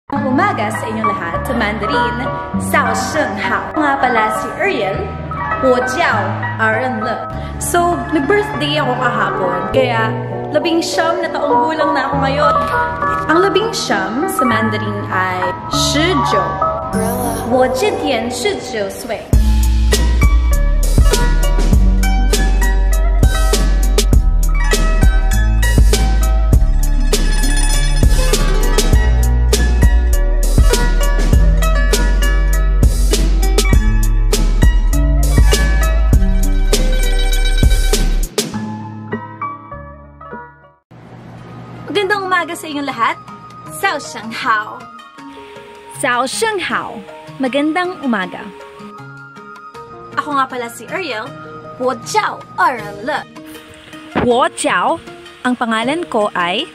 Umaga sa inyong lahat sa Mandarin, 早上好. Nga pala si Ariel, 我叫 Aaron Le. So, nag-birthday ako kahapon, kaya 19 na taong gulang na ako ngayon. Ang 19 sa Mandarin ay 19. 我今天19岁. Magandang umaga sa inyong lahat. 早上好. 早上好. Magandang umaga. Ako nga pala si Ariel. 我叫 Aaron Le. 我叫. Ang pangalan ko ay.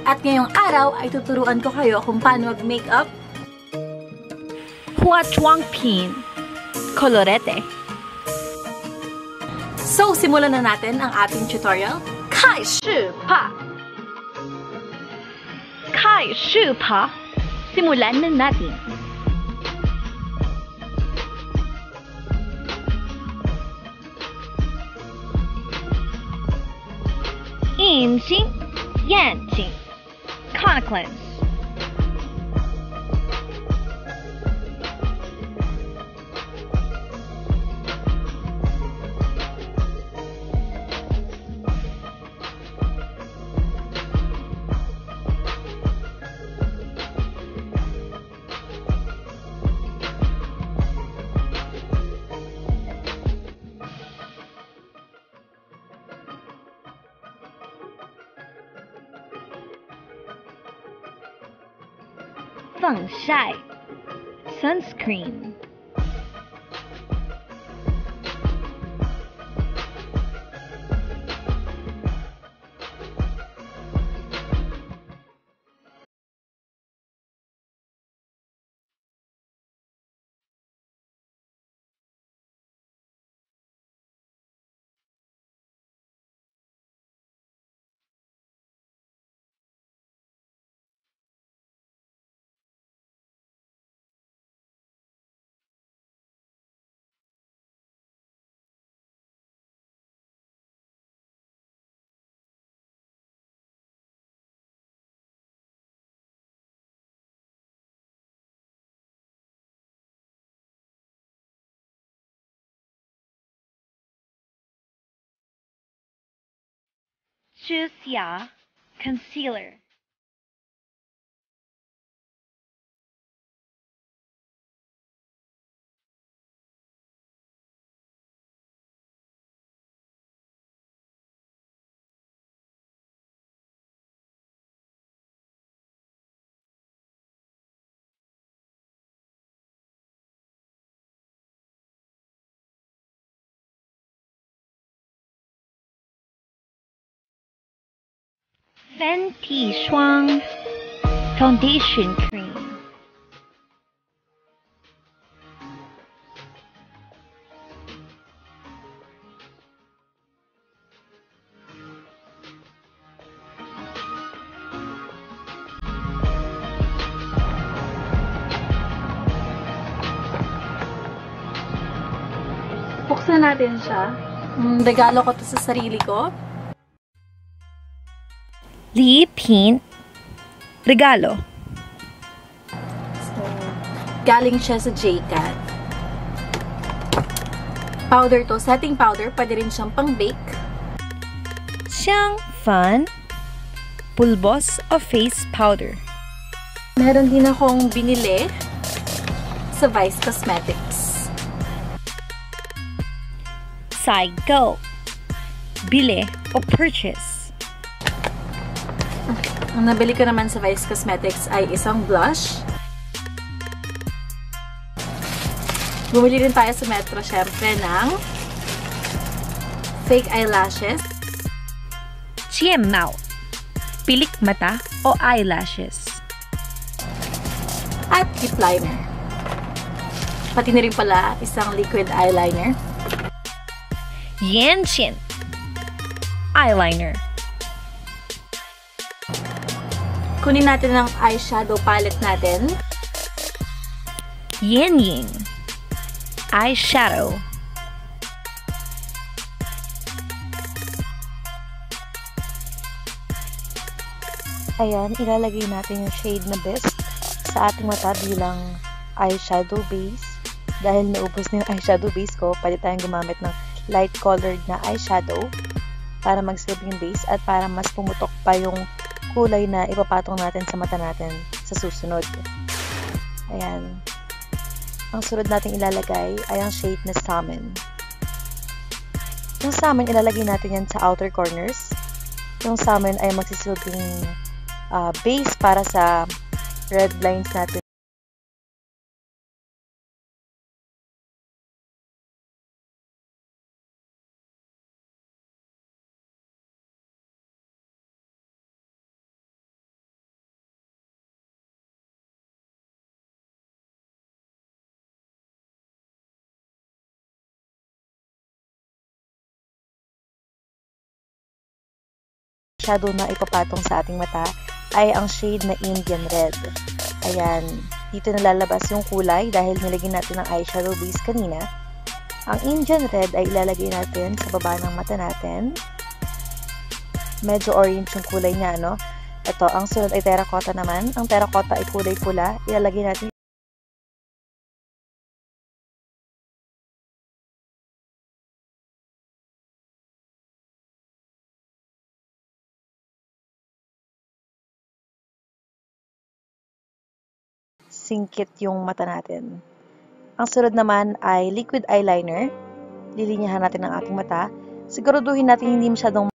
At ngayong araw ay tuturuan ko kayo kung paano mag-makeup. 化妆品 colorete. So, simulan na natin ang ating tutorial. 开始吧! 开始吧! Simulan na natin. Injing, yanjing, contact lens. Fengshai, sunscreen. Juicia, concealer. Fenty Shuang foundation cream. Buksan natin siya. Regalo ko to sa sarili ko. Li Pin regalo. So, galing siya sa JCat. Powder to, setting powder. Pwede rin siyang pang-bake. Xiang Fan pulbos o face powder. Meron din akong binili sa Vice Cosmetics. Sai Go bili o purchase. Ang nabili ko naman sa Vice Cosmetics ay isang blush. Bumili rin tayo sa Metro, syempre, ng fake eyelashes. Chiemao, pilik mata o eyelashes. At lip liner. Pati na rin pala isang liquid eyeliner. Yanqin eyeliner. kunin natin ang eyeshadow palette natin. Yin Yin eyeshadow. Ayan, ilalagay natin yung shade na best sa ating mata bilang eyeshadow base. Dahil naubos na yung eyeshadow base ko, pwede tayong gumamit ng light colored na eyeshadow para magsilbing base at para mas pumutok pa yung kulay na ipapatong natin sa mata natin sa susunod. Ayan. Ang sunod natin ilalagay ay ang shade na salmon. Yung salmon, ilalagay natin yan sa outer corners. Yung salmon ay magsisilbing base para sa red lines natin. Shadow na ipapatong sa ating mata ay ang shade na Indian Red. Ayan, dito nalalabas yung kulay dahil nilagyan natin ng eyeshadow base kanina. Ang Indian Red ay ilalagay natin sa baba ng mata natin. Medyo orange yung kulay niya, no? Ito, ang sunod ay terracotta naman. Ang terracotta ay kulay pula. Ilalagay natin singkit yung mata natin. Ang sunod naman ay liquid eyeliner. Lilinyahan natin ang ating mata. Siguraduhin natin hindi masyadong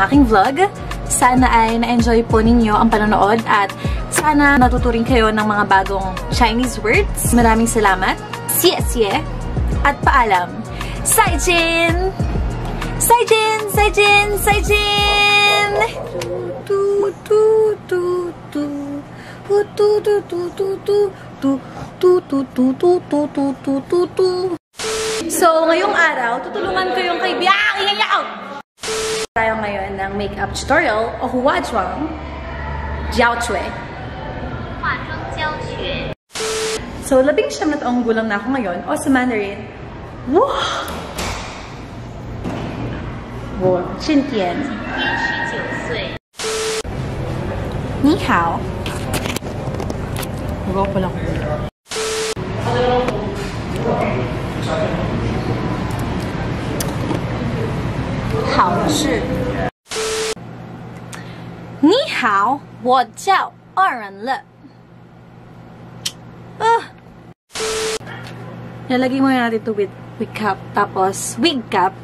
aking vlog. Sana ay na-enjoy po ninyo ang panonood at sana natuturing kayo ng mga bagong Chinese words. Maraming salamat. Xie at paalam. Saijin! Saijin! Saijin! Saijin! So, ngayong araw, tutulungan ko yung kaibigan tayo ngayon ng makeup tutorial o huwajuang jiaochui. So, 19 na taong gulang na ako ngayon o sa Mandarin. Wow! Wow, 今天19岁. Ni hao. Huwag ko lang. Hao shi. Ni hao, 我叫二人了. Nalagay muna natin ito with wig cap, tapos wig cap.